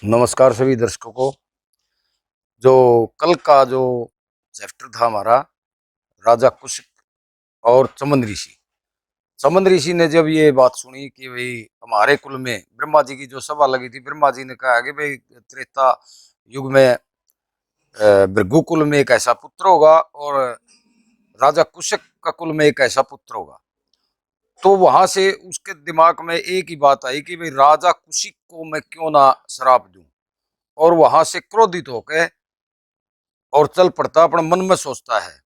नमस्कार सभी दर्शकों को। जो कल का जो चैप्टर था हमारा, राजा कुश और चमन ऋषि। चमन ऋषि ने जब ये बात सुनी कि भाई हमारे कुल में ब्रह्मा जी की जो सभा लगी थी, ब्रह्मा जी ने कहा कि भाई त्रेता युग में भृगु कुल में एक ऐसा पुत्र होगा और राजा कुशक का कुल में एक ऐसा पुत्र होगा। तो वहां से उसके दिमाग में एक ही बात आई कि भाई राजा कुशिक को मैं क्यों ना श्राप दूं। और वहां से क्रोधित होकर और चल पड़ता, अपने मन में सोचता है,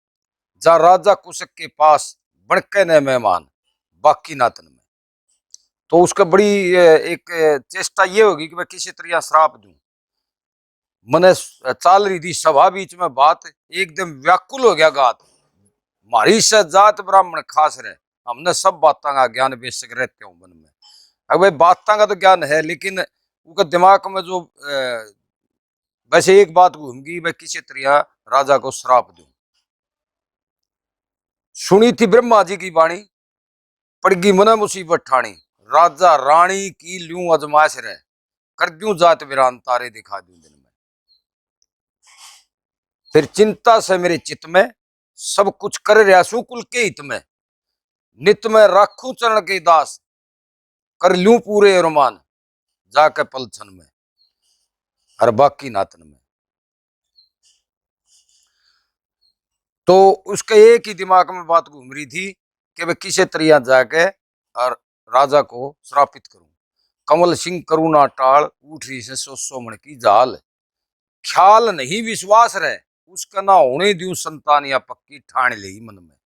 जा राजा कुशक के पास बड़के ने मेहमान बाकी नातन में। तो उसका बड़ी एक चेष्टा ये होगी कि मैं किसी तरह श्राप दूं। मने चाल रही थी सभा बीच में बात, एकदम व्याकुल हो गया गात। मारी से जात ब्राह्मण खास रहे, हमने सब बातों का ज्ञान बेशक रहते हो मन में। अब भाई बातों का तो ज्ञान है, लेकिन उनका दिमाग में जो वैसे एक बात घूमगी, मैं किसी तरह राजा को श्राप दूं। सुनी थी ब्रह्मा जी की वाणी, पड़गी मन मुसीबत ठाणी। राजा रानी की लूं अजमाइश रहे, कर दूं जात वीरान तारे दिखा दूं दिन में। फिर चिंता से मेरे चित्त में सब कुछ कर रहा सू कुल के हित में। नित में राखू चरण के दास, कर लूं पूरे अरमान जाके पलछन में हर बाकी नातन में। तो उसके एक ही दिमाग में बात घूम रही थी कि मैं किसी तरह जाके और राजा को श्रापित करूं। कमल सिंह करुणा टाल उठ रही से सोमण की जाल। ख्याल नहीं विश्वास रहे, उसका ना होने दूं संतान या पक्की ठान ली मन में।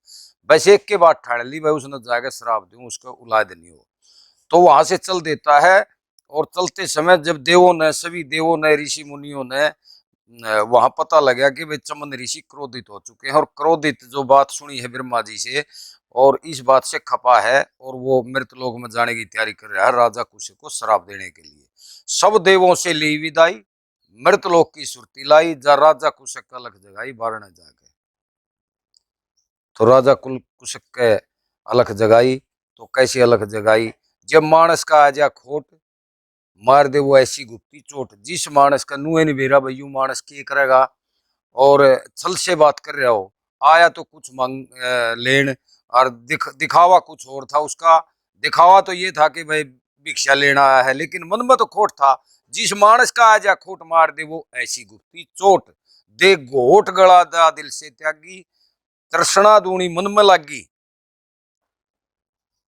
बस एक के बाद ठान ली भाई उसने जाकर श्राप दूं, उसका औलाद नहीं हो। तो वहां से चल देता है। और चलते समय जब देवों ने, सभी देवों ने, ऋषि मुनियों ने वहां पता लगा कि भाई चमन ऋषि क्रोधित हो चुके हैं, और क्रोधित जो बात सुनी है ब्रह्मा जी से और इस बात से खपा है, और वो मृतलोक में जाने की तैयारी कर रहा है राजा कुश को श्राप देने के लिए। सब देवों से ली विदाई, मृतलोक की सुरती लाई, जा राजा कुशक अलग जगाई बारने जाके। तो राजा कुशक के अलग जगाई, तो कैसी अलग जगाई? जब मानस का आ जा खोट, मार दे वो ऐसी गुप्ती चोट। जिस मानस का नुए नहीं बेरा भाई यू मानस के करेगा, और छल से बात कर रहा हो, आया तो कुछ मांग लेन, और दिखावा कुछ और था उसका। दिखावा तो ये था कि भाई भिक्षा लेना आया है, लेकिन मन में तो खोट था। जिस मानस का आ जा खोट, मार दे वो ऐसी गुप्ती चोट। दे घोट गला दा दिल से त्यागी, तृष्णा दूनी मन में लागी,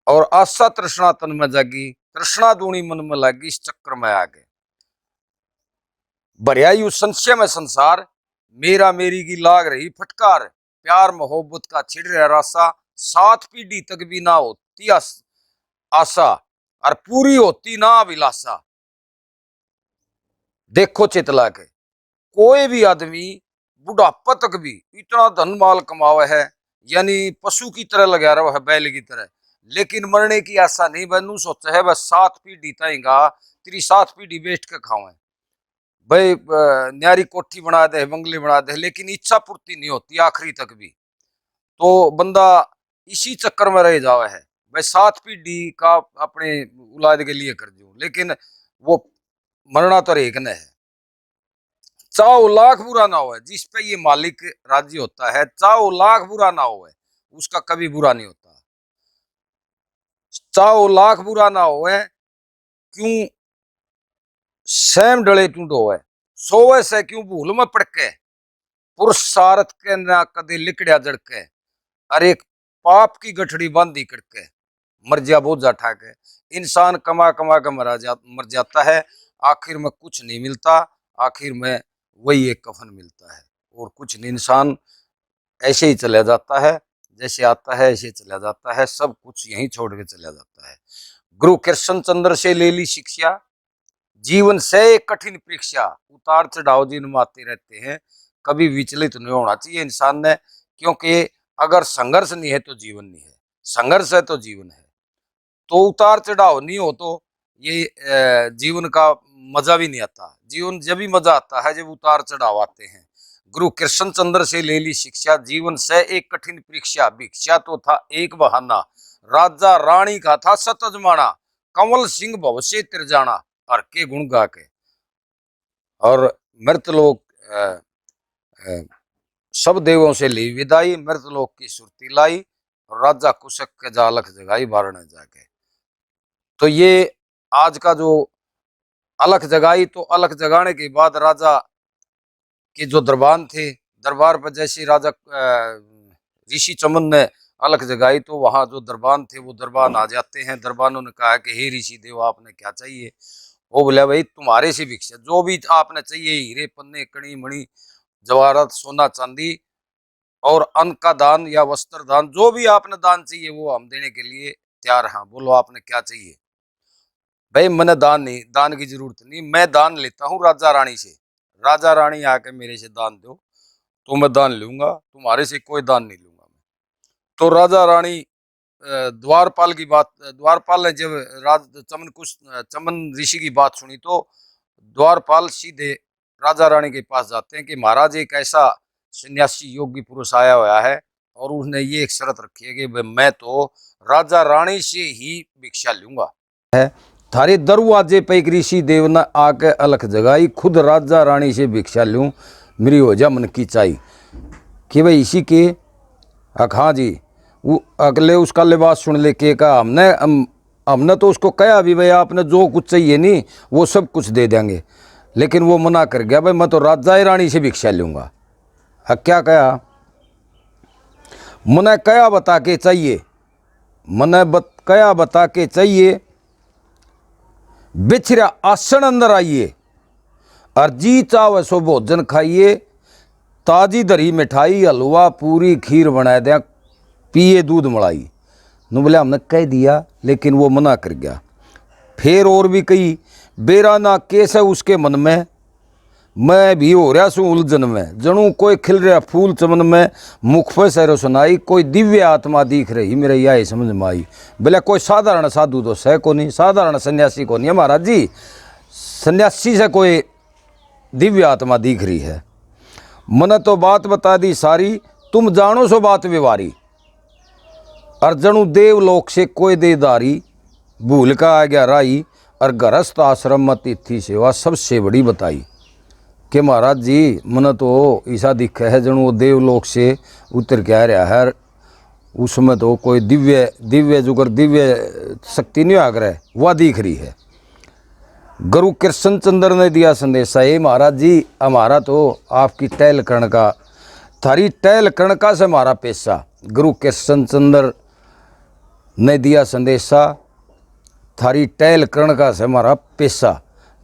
और आशा तृष्णा तन में जागी, तृष्णा दूनी मन में लागी, इस चक्कर में आ गए। भरिया यू संशय में संसार, मेरा मेरी की लाग रही फटकार। प्यार मोहब्बत का छिड़ रहा रासा, सात पीढ़ी तक भी ना होती आशा, और पूरी होती ना अभिलाषा। देखो चितला के कोई भी आदमी बुढ़ापा तक भी इतना धन माल कमावे है, यानी पशु की तरह लगा रहा है, बैल की तरह, लेकिन मरने की आशा नहीं। बनू सोचा है बस सात पीढ़ी तयगा, तेरी सात पीढ़ी बेच के खावे भाई। न्यारी कोठी बना दे, बंगले बना दे, लेकिन इच्छा पूर्ति नहीं होती आखिरी तक भी। तो बंदा इसी चक्कर में रह जावा है, भाई सात पीढ़ी का अपने औलाद के लिए कर दू, लेकिन वो मरना तो एक न है। चाहो लाख बुरा ना हो, जिस पे ये मालिक राजी होता है, चाहो लाख बुरा ना हो, उसका कभी बुरा नहीं होता। चाहो लाख बुरा ना हो, क्यों सैम डले टूटो है, सोवे से क्यों भूल में पड़के, पुरुषार्थ के ना कदे लिकड़िया जड़के, अरे पाप की गठड़ी बांधी कड़के, मर जा बोझा ठाके। इंसान कमा कमा कर मर जाता है, आखिर में कुछ नहीं मिलता, आखिर में वही एक कफन मिलता है और कुछ नहीं। इंसान ऐसे ही चला जाता है, जैसे आता है ऐसे चला जाता है, सब कुछ यहीं छोड़ के चला जाता है। गुरु कृष्ण चंद्र से ले ली शिक्षा, जीवन से एक कठिन परीक्षा, उतार चढ़ाव जिनमें आते रहते हैं, कभी विचलित नहीं होना चाहिए इंसान ने, क्योंकि अगर संघर्ष नहीं है तो जीवन नहीं है, संघर्ष है तो जीवन है। तो उतार चढ़ाव नहीं हो तो ये जीवन का मजा भी नहीं आता। जीवन जब भी मजा आता है जब उतार चढ़ाव आते हैं। गुरु कृष्ण चंद्र से ले ली शिक्षा, जीवन से एक कठिन परीक्षा, भिक्षा तो था एक बहाना। राजा रानी का था सत अजमाना, कंवल सिंह भव से तिर जाना, हर के गुण गा के। और मृतलोक सब देवों से ली विदाई, मृतलोक की सुरती लाई, और राजा कुशक के जा अलख जगाई बारणे जाके। तो ये आज का जो अलख जगाई, तो अलख जगाने के बाद राजा के जो दरबान थे, दरबार पर जैसे राजा ऋषि चमन ने अलख जगाई, तो वहां जो दरबान थे वो दरबान आ जाते हैं। दरबानों ने कहा कि हे ऋषि देव, आपने क्या चाहिए? वो बोले भाई तुम्हारे से भिक्षा, जो भी आपने चाहिए, हीरे पन्ने कणी मणि जवाहरात सोना चांदी और अन्न का दान या वस्त्र दान, जो भी आपने दान चाहिए वो हम देने के लिए तैयार हैं। बोलो आपने क्या चाहिए? भाई मैंने दान नहीं, दान की जरूरत नहीं, मैं दान लेता हूँ राजा रानी से। राजा रानी आके मेरे से दान दो तो मैं दान लूंगा, तुम्हारे से कोई दान नहीं लूंगा मैं। तो राजा रानी द्वारपाल की बात, द्वारपाल ने जब चमन ऋषि की बात सुनी, तो द्वारपाल सीधे राजा रानी के पास जाते हैं कि महाराज एक ऐसा सन्यासी योगी पुरुष आया हुआ है और उसने ये एक शर्त रखी है कि मैं तो राजा रानी से ही भिक्षा लूंगा है। थारे दरवाजे पे एक ऋषि देव ने आके अलख जगाई, खुद राजा रानी से भिक्षा लूं, मेरी हो जा मन की चाई कि भाई इसी के हाँ जी। वो अगले उसका लिबास सुन ले के कहा, हमने तो उसको कहा भी भाई आपने जो कुछ चाहिए नहीं वो सब कुछ दे देंगे, लेकिन वो मना कर गया, भाई मैं तो राजा रानी से भिक्षा लूंगा। क्या कहा? मने कया बता के चाहिए, मने कया बता के चाहिए, बिछरा आसन अंदर आइए और जी चाव सो भोजन खाइए, ताजी दरी मिठाई हलवा पूरी खीर बना दें, पिए दूध मलाई। नु बोले हमने कह दिया, लेकिन वो मना कर गया। फिर और भी कही, बेरा ना केस है उसके मन में, मैं भी हो रहा सूं उलझन में, जनू कोई खिल रहा फूल चमन में, मुख पर सैरो सुनाई, कोई दिव्य आत्मा दिख रही मेरे यह समझ में आई। बोले कोई साधारण साधु तो सह को नहीं, साधारण सन्यासी को नहीं है महाराज जी, सन्यासी से कोई दिव्य आत्मा दिख रही है। मन तो बात बता दी सारी, तुम जानो सो बात व्यवहारी, और जनू देवलोक से कोई देदारी, भूल का आ गया राई, और गृहस्थ आश्रम में तिथि सेवा सबसे बड़ी बताई। कि महाराज जी मन तो ऐसा दिख है जनू वो देवलोक से उतर के आ रहा है, उसमें तो कोई दिव्य जुगर दिव्य शक्ति नहीं आग्रह वह दिख रही है। गुरु कृष्ण चंद्र ने दिया संदेशा, ये महाराज जी हमारा तो आपकी टहल करण का, थारी टहल करण का से हमारा पेशा। गुरु कृष्ण चंद्र ने दिया संदेशा, थारी टहल करण का से हमारा पेशा,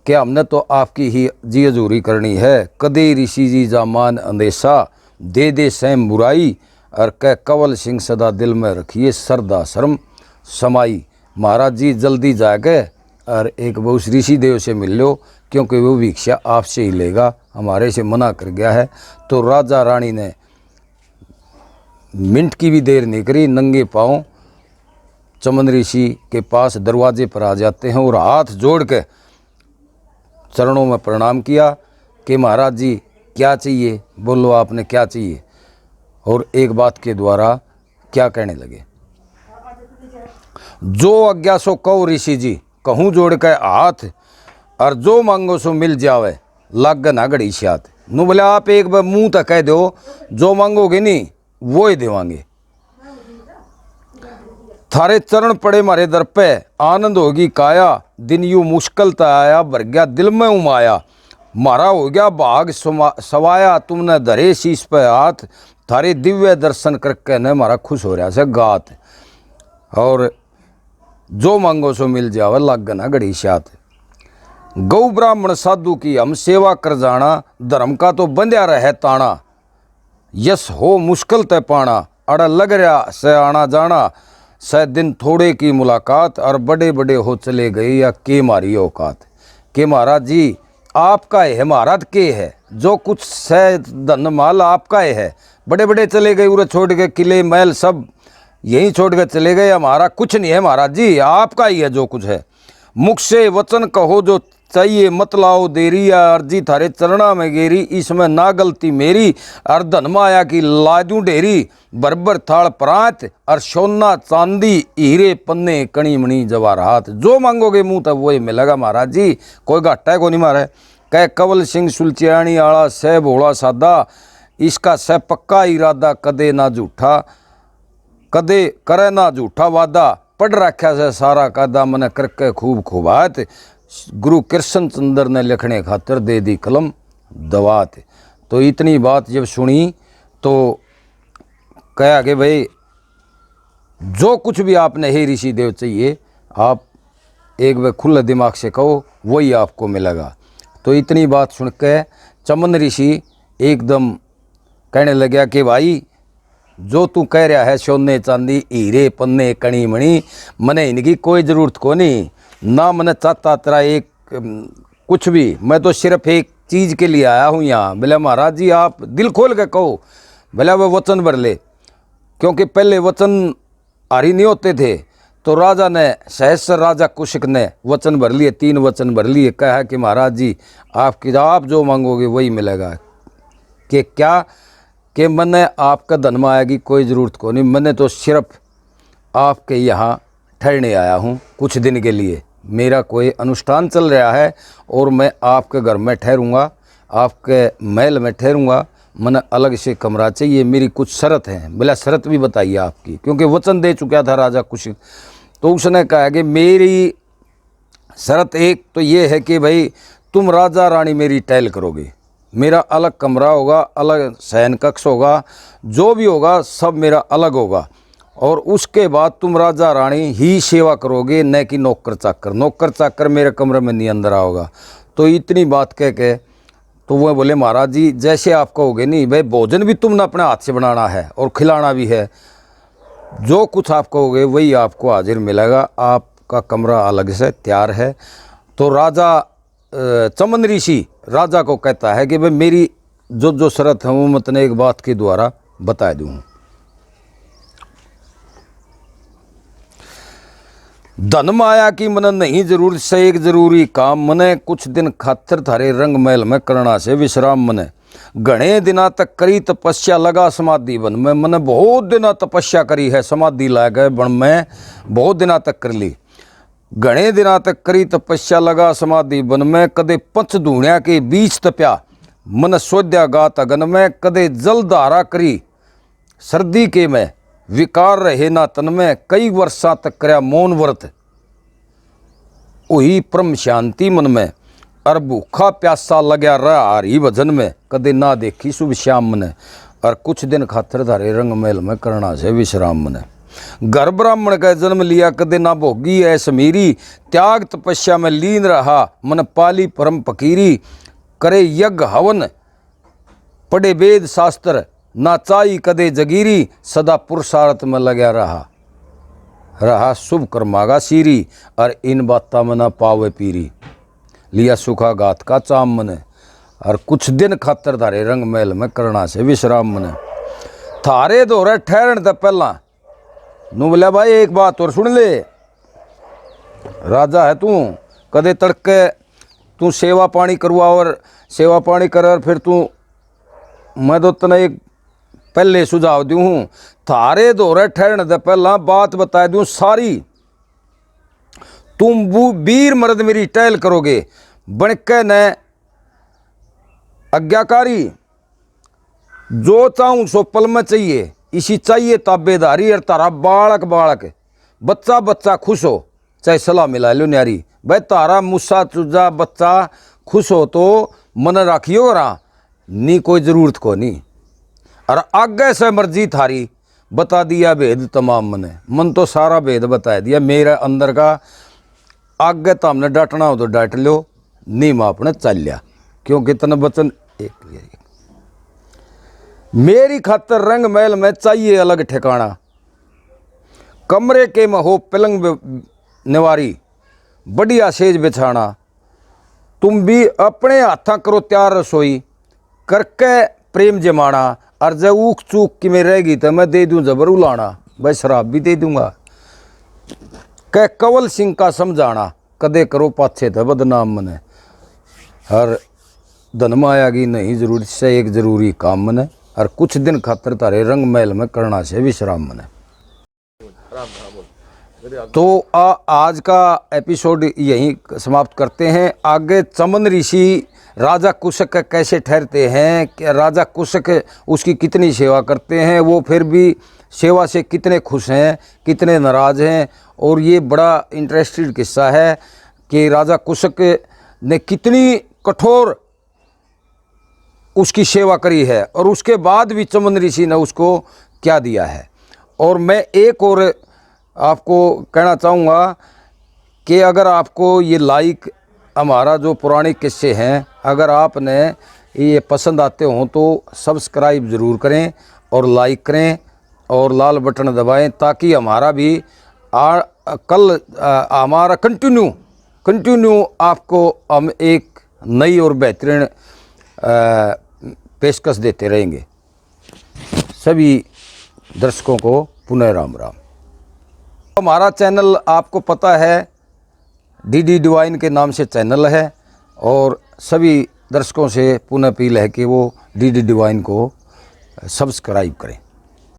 कि हमने तो आपकी ही जी हजूरी करनी है। कदे ऋषि जी जामान अंदेशा, दे दे सैम बुराई, और कह कंवल सिंह सदा दिल में रखिए श्रद्धा शर्म समाई। महाराज जी जल्दी जाके और एक बहुत ऋषि देव से मिल लो, क्योंकि वो भिक्षा आपसे ही लेगा, हमारे से मना कर गया है। तो राजा रानी ने मिनट की भी देर नहीं करी, नंगे पाँव चमन ऋषि के पास दरवाजे पर आ जाते हैं और हाथ जोड़ के चरणों में प्रणाम किया कि महाराज जी क्या चाहिए, बोलो आपने क्या चाहिए। और एक बात के द्वारा क्या कहने लगे, जो आज्ञा सो कहो ऋषि जी, कहूँ जोड़ के हाथ, और जो मांगो सो मिल जावे, लाग ना घड़ी सियात। नु बोले आप एक बार मुंह तक कह दो, जो मांगोगे नहीं वो ही देवांगे। थारे चरण पड़े मारे दर पे, आनंद होगी काया, दिन यू मुश्किल त आया, भर गया दिल में उमाया। मारा हो गया भाग सवाया, तुमने धरे शीश पे हाथ, थारे दिव्य दर्शन करके न मारा खुश हो रहा से गात। और जो मांगो सो मिल जावे, लग ना घड़ी साथ। गौ ब्राह्मण साधु की हम सेवा कर जाना, धर्म का तो बंध्या रहे ताना, यस हो मुश्किल तय पाना, अड़ा लग रहा से आना जाना, शायद दिन थोड़े की मुलाकात, और बड़े बड़े हो चले गए या के मारी औकात। के महाराज जी आपका है, महाराज के है, जो कुछ शायद धन माल आपका है, बड़े बड़े चले गए उरे छोड़ के, किले महल सब यहीं छोड़ के चले गए, हमारा कुछ नहीं है महाराज जी, आपका ही है जो कुछ है। मुख से वचन कहो जो चाहिए, मत लाओ देरी, अर्जी थारे चरणा में गेरी, इसमें ना गलती मेरी, और धन माया की लादू ढेरी, बरबर थाल प्रांत, और सोना चांदी हीरे पन्ने कणी मणि जवाहरात। जो मांगोगे मुंह तब वही मिलेगा महाराज जी, कोई घाटा है को नहीं मारे। कह कंवल सिंह सुलचियाणी आला सह भोला सादा, इसका सह पक्का इरादा कदे ना झूठा, कदे करे ना झूठा वादा, पढ़ रखा से सारा कादा मन करके खूब खुबात, गुरु कृष्ण चंद्र ने लिखने खातिर दे दी कलम दवात। तो इतनी बात जब सुनी तो कहा कि भाई जो कुछ भी आपने हे ऋषि देव चाहिए आप एक बार खुले दिमाग से कहो, वही आपको मिलेगा। तो इतनी बात सुन के चमन ऋषि एकदम कहने लगा कि भाई जो तू कह रहा है सोने चांदी हीरे पन्ने कणी मणि, मने इनकी कोई ज़रूरत को नहीं ना, मने चाहता तेरा एक कुछ भी, मैं तो सिर्फ एक चीज़ के लिए आया हूँ यहाँ। बोले महाराज जी आप दिल खोल के कहो। बोले वो वचन भर ले, क्योंकि पहले वचन हारी नहीं होते थे। तो राजा ने सहस्र राजा कुशिक ने वचन भर लिए, 3 वचन भर लिए। कहा कि महाराज जी आपकी आप जो मांगोगे वही मिलेगा। कि क्या कि मैंने आपका धन में आएगी कोई ज़रूरत को नहीं, मैंने तो सिर्फ आपके यहाँ ठहरने आया हूँ कुछ दिन के लिए। मेरा कोई अनुष्ठान चल रहा है और मैं आपके घर में ठहरूंगा, आपके महल में ठहरूंगा, मैंने अलग से कमरा चाहिए, मेरी कुछ शर्त है। बोला शर्त भी बताइए आपकी, क्योंकि वचन दे चुका था राजा कुशिक। तो उसने कहा कि मेरी शर्त एक तो ये है कि भाई तुम राजा रानी मेरी टहल करोगे, मेरा अलग कमरा होगा, अलग शयन कक्ष होगा, जो भी होगा सब मेरा अलग होगा। और उसके बाद तुम राजा रानी ही सेवा करोगे, न कि नौकर चाकर। नौकर चाकर मेरे कमरे में नहीं अंदर आओगा। तो इतनी बात कह के तो वो बोले महाराज जी जैसे आप कहोगे, नहीं भाई भोजन भी तुमने अपने हाथ से बनाना है और खिलाना भी है, जो कुछ आप कहोगे वही आपको हाजिर मिलेगा, आपका कमरा अलग से तैयार है। तो राजा चमन ऋषि राजा को कहता है कि भाई मेरी जो जो शर्त है वो मैं तने एक बात के द्वारा बता दूँ। धन माया की मन नहीं जरूर से एक जरूरी काम, मने कुछ दिन खातिर थारे रंग महल में करना से विश्राम। मने घने दिना तक करी तपस्या लगा समाधि बन में, मैंने बहुत दिना तपस्या करी है, समाधि ला गए बन में बहुत दिना तक कर ली। घने दिना तक करी तपस्या लगा समाधि बन में, कदे पंच धूणिया के बीच तप्या मन सोध्या गात अगन में, कदे जल धारा करी सर्दी के में विकार रहे ना तन में, कई वर्षा तक करया मौन व्रत वही परम शांति मन में, और भूखा प्यासा लग्या रहा हरि भजन में, कदे ना देखी शुभ श्याम मने, और कुछ दिन खातिर धारे रंग महल में करना से विश्राम मने। घर ब्राह्मण का जन्म लिया कदे ना भोगी ऐ समीरी, त्याग तपस्या में लीन रहा मन पाली परम फकीरी, करे यज्ञ हवन पढ़े वेद शास्त्र ना चाई कदे जगीरी, सदा पुरुषार्थ में लगा रहा शुभ कर्मागा सीरी, और इन बाता में ना पावे पीरी, लिया सुखा गात का चाम मने, और कुछ दिन खातर थारे रंग महल में करना से विश्राम मने। थारे दोरे ठहरन तो पहला नू बोला भाई एक बात और सुन ले, राजा है तू, कदे तड़के तू सेवा पानी करवा और सेवा पानी कर, और फिर तू मैं तो तने एक पहले सुझाव दूँ हूँ, थारे दोरे ठहरने से पहला बात बता दूँ सारी, तुम वो वीर मर्द मेरी टहल करोगे बनके न आज्ञाकारी, जो चाहूँ सो पल में चाहिए, इसी चाहिए ताबेदारी, और तारा बालक बालक बच्चा बच्चा खुश हो, चाहे सलाह मिला लो न्यारी, भाई तारा मुस्सा चुजा बच्चा खुश हो तो मन राखियो रहा, नी कोई ज़रूरत को नहीं, और आगे से मर्जी थारी, बता दिया भेद तमाम मने, मन तो सारा भेद बता दिया मेरे अंदर का, आगे तो हमने डांटना हो तो डांट लो, नहीं मैं अपने चल लिया, क्योंकि तन बचन एक मेरी खातर रंग महल में चाहिए अलग ठिकाना, कमरे के में हो पलंग निवारी बढ़िया सेज बिछाना, तुम भी अपने हाथा करो तैयार रसोई करके प्रेम जमाना, और जब ऊख चूक की में रहेगी तो मैं दे दूं जबर उलाना, भाई शराब भी दे दूंगा। कह कंवल सिंह का समझाना कदे करो पाछे थे बदनाम मने, हर धन माया की नहीं जरूरत से एक जरूरी काम मने, और कुछ दिन खातर तारे रंग महल में करना से विश्राम मने। तो आज का एपिसोड यहीं समाप्त करते हैं। आगे चमन ऋषि राजा कुशक कैसे ठहरते हैं, कि राजा कुशक उसकी कितनी सेवा करते हैं, वो फिर भी सेवा से कितने खुश हैं, कितने नाराज़ हैं। और ये बड़ा इंटरेस्टेड किस्सा है कि राजा कुशक ने कितनी कठोर उसकी सेवा करी है और उसके बाद भी चमन ऋषि ने उसको क्या दिया है। और मैं एक और आपको कहना चाहूँगा कि अगर आपको ये लाइक हमारा जो पौराणिक किस्से हैं अगर आपने ये पसंद आते हों तो सब्सक्राइब ज़रूर करें और लाइक करें और लाल बटन दबाएं, ताकि हमारा भी कल हमारा कंटिन्यू आपको हम एक नई और बेहतरीन पेशकश देते रहेंगे। सभी दर्शकों को पुनः राम राम। हमारा चैनल आपको पता है डीडी डिवाइन के नाम से चैनल है और सभी दर्शकों से पुनः अपील है कि वो डीडी डिवाइन को सब्सक्राइब करें।